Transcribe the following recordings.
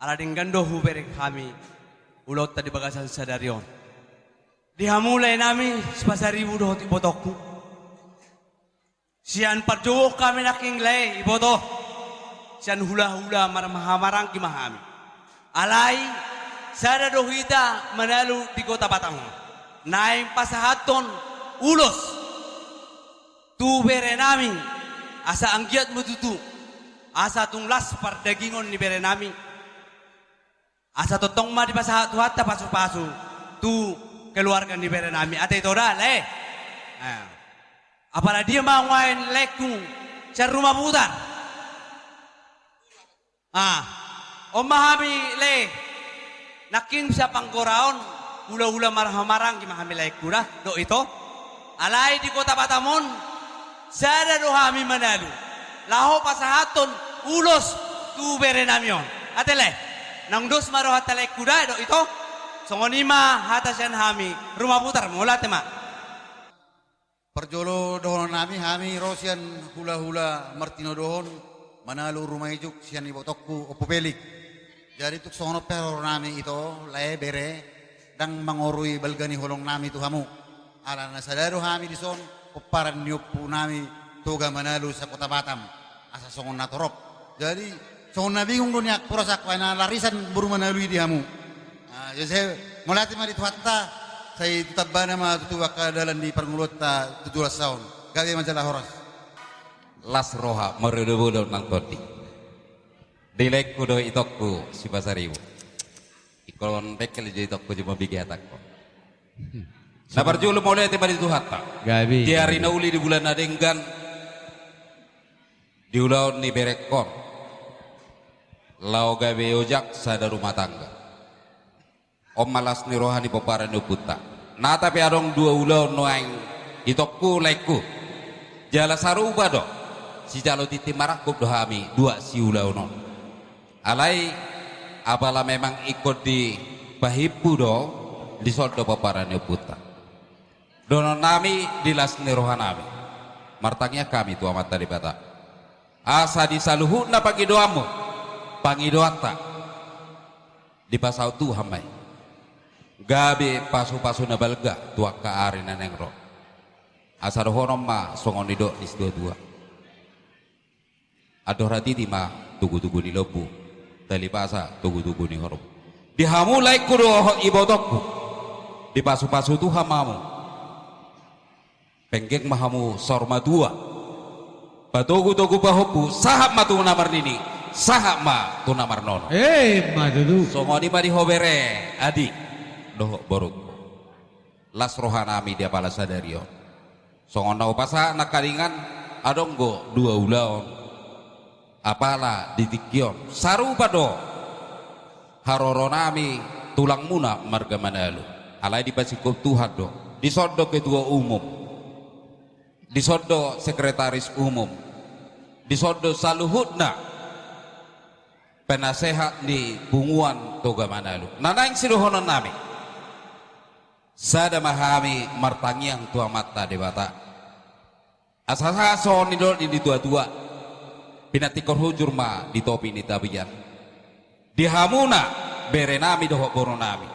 alading gando hubere kami ulot tadi bagasan sadarion dihamulay nami sepasaribu dohot ibotokku sian parjowo kami naking lay iboto sian hula-hula maramahamarang kimahami alay sada dohita manalu di kota Batam naing pasahaton ulos tubere nami asa anggiat mututu asa tunglas pardagingon ni bere nami asa totong ma di pasahat hatta pasu-pasu tu keluarga ni bere nami ate itoda le apalagi dia mangain leku car rumah putar omahami le nakin sa pangkoraon hula-hula marang-marang kimahami leku dah do ito alay di kota Batamon sada dohami manalu laho pasahaton ulos tu bere namion atele nang dos maro hatale kuda do ito songonima hatasan hami rumah putar mula tema perjolo dohon hami rosian hula-hula martino dohon manalu rumah ijuk sian ibotokku opopelik jadi tuk songono peror nami ito lae bere dang mangorui balgani holong nami tu hamu ala nasadaro hami dison peparan niupu nami toga manalu sa kota Batam asa songon natorop jadi songon na bingung dunia purasak na larisan buru manalu di hamu jadi saya mulati mari tuhatta saya tutabana ma tutuwa kadalan di parngulot ta 17 tahun gawe majalah horas las roha meredo nang todi dilek kudo itokku si pasaribu ikolon bekel je itokku cuma bigi atakku na parjulu mulai tiba di tuhatta Gabi. di hari nauli di bulan adenggan di ulaun ni berekon lau gawe ojak sada rumah tangga om malas ni rohani peparan ni puta nah tapi adong dua ulaun noaing itokku leku jala saruba do si jalo titi marakub dohami dua si ulaun alai apala memang ikut di bahipu do di soldo peparan ni puta dono nami dilas ni rohanami martangnya kami tua mata di bata asa disaluhun na pagi doamu pangi doata di pasau tu hamai gabe pasu-pasu na balga tua ka ari na nengro asa dohonom ma songon nido dis dua adorati di ma tugu-tugu ni lobu tali pasa tugu-tugu ni horob dihamulai kudo ibotokku di pasu-pasu tu hamamu penggeng mahamu sorma dua patugu-tugu bahopu sahab ma tu namar nini sahab ma tu namar nono Madudu. songoni ma di hobere adi doh boruk las rohanami dia pala sadario songon nau pasa nakalingan adonggo dua ulaon apala ditikion sarupa do haroronami tulang muna marga manalu alai di pasikup Tuhan do disodo ketua umum disodo sekretaris umum disodo saluhutna penasehat di bunguan toga manalu nanaing siluhonon nami sada mahami martangiang tua mata debata asasa son nidol di tua-tua pinatikor hujur ma di topi ni tabiyan dihamuna berenami dohok boronami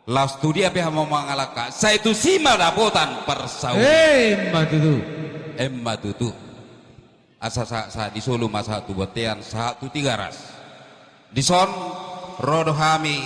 Laus studi apa yang mau mengalaka saya itu sima dapotan persau Madudu. emma tutu asa sa di Solo masa tu botean satu tiga ras di son rodohami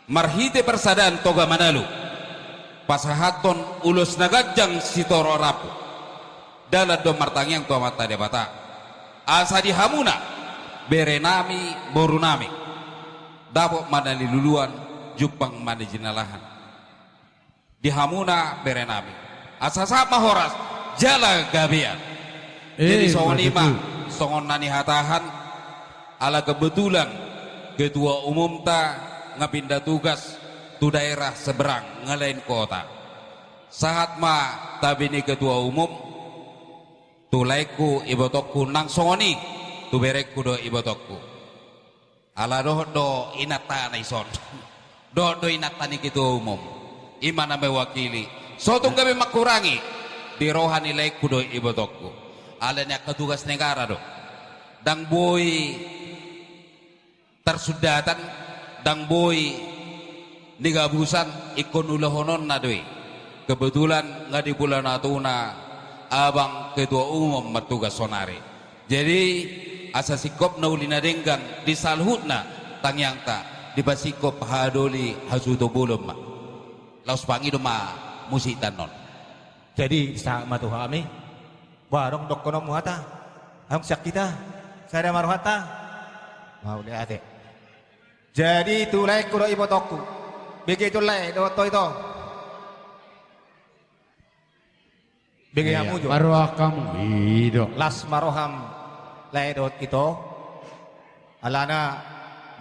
marhite persadaan toga manalu pasahaton ulus nagajang sitoro rapu dalam do martangiang tua mata debata asa dihamuna berenami borunami dapok manali luluan jupang mana jinalahan dihamuna berenami asasa mahoras jala gabian jadi songonima songon nani hatahan ala kebetulan ketua umum ta ngapindah tugas tu daerah seberang ngelain kota saat ma tabini ketua umum tu laiku ibotokku nang songoni tu berekku do ibotokku ala do inata naison do inatani ketua umum imana mewakili sotung kami makurangi di rohani laiku do ibotokku alanya ketugas negara do dang boy tersudatan dang boy ni gabusan ikon ulahonon na doy. Kebetulan nga di bulan natuna abang ketua umum matugas sonare. Jadi asa sikop na ulinadenggan di salhut na tangyang ta di basikop hadoli hasuto bulom ma. Laos pangi ma musitan non. Jadi sa matuhami barong dok kono muhata ang sakita sada maruhata mau di ate. Jadi tulay kulo ibotokku begitu lay do to ito bigay mo jo Marwah kamu ido. las maroham lay do ito alana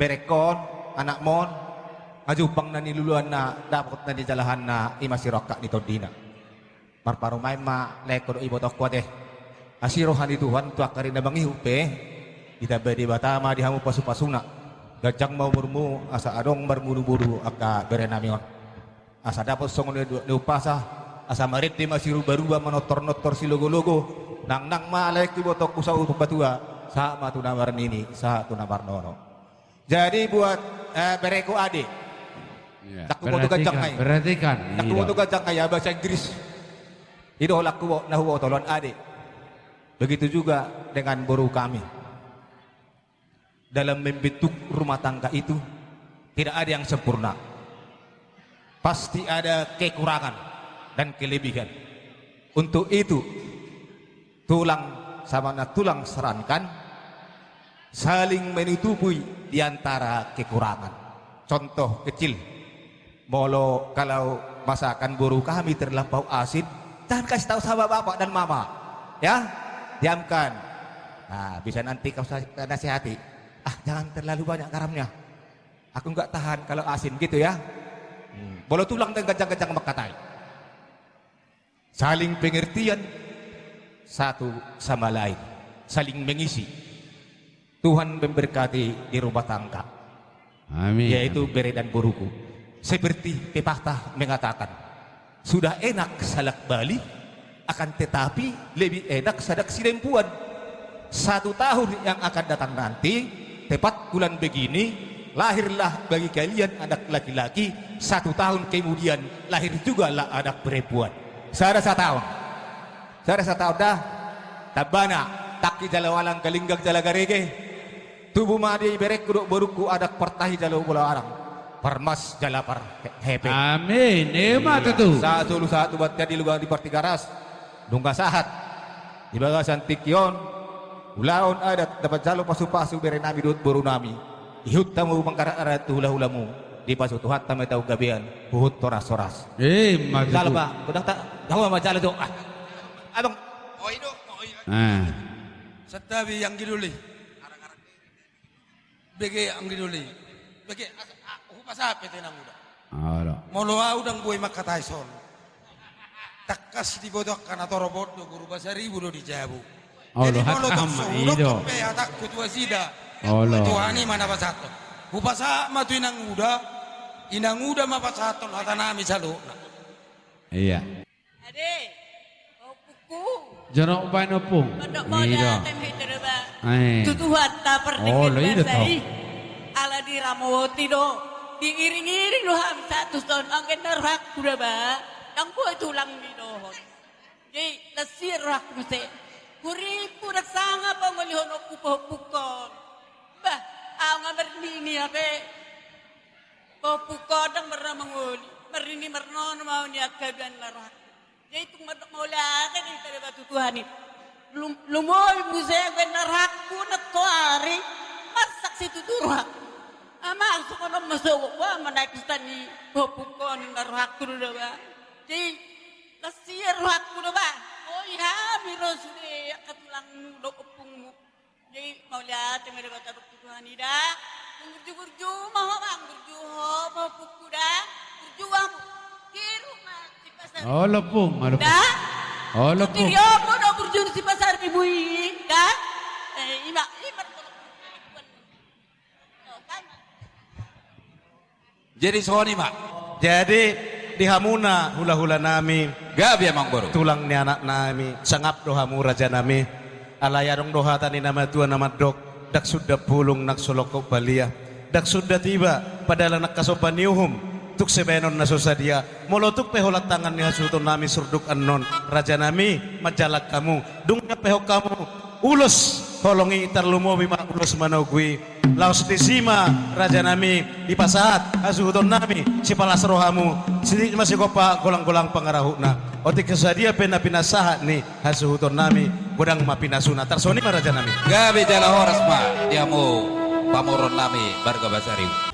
berekon anak mon ajupang na niluluan na dapat na dijalahan na imasirokak nito dina marparumay ma lay kulo ibotokku ate asirohan ituhan tu akarin na bangi hupe ita bedi batama dihamu pasu-pasuna gajang mau murmu asa adong bermuru-buru aka berenamion asa dapat songon upasa asa marit di masiru baruba manotor-notor si logo-logo nang malek di botok usau batua sa matuna warnini sa tuna warnono. Jadi buat bereko ade Ya, tak kubo gajang ay perhatikan. tak kubo gajang ay bahasa Inggris itu laku nahu tolon ade. Begitu juga dengan boru kami. Dalam membentuk rumah tangga itu tidak ada yang sempurna. Pasti ada kekurangan dan kelebihan. Untuk itu tulang sama tulang serankan saling menutupi di antara kekurangan. Contoh kecil, molo kalau masakan boru kami terlampau asin, jangan kasih tahu sama bapak dan mama, ya, diamkan. Nah, bisa nanti kau nasihati. Jangan terlalu banyak garamnya. Aku nggak tahan kalau asin gitu ya. Bolo tulang dan gajang-gajang makatai. Saling pengertian satu sama lain, saling mengisi. Tuhan memberkati di rumah tangga. Amin. Yaitu bere dan buruku. Seperti pepatah mengatakan, sudah enak salak Bali, akan tetapi lebih enak sadak sidempuan. 1 tahun yang akan datang nanti, tepat bulan begini, lahirlah bagi kalian anak laki-laki. 1 tahun kemudian lahir juga lah anak perempuan. Sada 1 tahun. Sada 1 tahun dah. Tabana taki jalawalang kalinggang jalagarege. Tubuh madi berek kuduk beruku adak pertahi jalau bola arang. Permas jalapar hepe. Amin. Ema tu. Saat dulu saat buat jadi lugar di Partigaras. Dungga sahat. Di bagasan tikion. Ulaon adat dapat jalo pasu-pasu berenami dut boru nami. Ihut tamu mangkarat arat hula-hulamu. Di pasu tuhat tamu tahu gabian. Buhut toras-toras. Ema tu. Jalo ba? Kudang tak tahu sama jalo tu. Abang. Oh itu, Ah. setabi yang giduli. Bege ang giduli. Bege, upasa pete nang udah. Alo. Moloa udang boy makatay sol. Takas di bodok kana torobot do guru basari budo di jabu. Olo Jadi molo hakam tokso ido. udok pe atak kutua sida. Olo. Tuhani mana pasato. Upasa matu inang uda mapasato hatanami salo. Iya. Ade, kau puku. Jono upay no pung. Pondok moda Ido. tempe terba. Ay. Tutuhat ta Oh, lo ido basai. Ala di Ramawati do. Diiring-iring lo ham 1 tahun angin narak kuda ba. Yang buat tulang di dohon. Jadi lasir rak mesti. Kuripu dak sanga pa malihon aku pukon. Bah, ang bernini ape. Pukon dang beramanguli. Merini mernon mau ni akaban narak. Jadi itu maula kan itu ada batu Tuhan ini. Lumoy musik benar aku nak tuari masak situ turah. Ama aku kan masuk wah menaik stani popukon narak dulu dah. Jadi lasir aku dah. Oh iya miros ni katulang do opungmu. Jadi maula tengah ada batu Tuhan ini dah. Gurju mau bang gurju mau puku dah. Gurju kamu kiru mati pasar. Olo pung. Alo pung. Dah. Olo pung. Tiriyo mo na burjun si pasar ibu ka? Ima Jadi soni mak. Jadi di hamuna hula-hula nami Gabi emang baru. tulang ni anak nami sangap doha muraja nami alayarong doha tani nama tua nama dok dak sudah pulung nak solokok balia dak sudah tiba pada lanak kasopaniuhum tuk sebenon na dia molotuk peholat tangan ni hasuton nami surduk anon raja nami majalak kamu dungnya peho kamu ulos holongi tarlumo bima ulos manogwi laos disima raja nami di pasahat hasuton nami si palas rohamu si masih kopa golang-golang pangarahuna otik kesadia pena pinasahat ni hasuton nami godang mapinasuna tarsoni raja nami Gabi jala horas ma, dia mau pamoron nami barga basariu.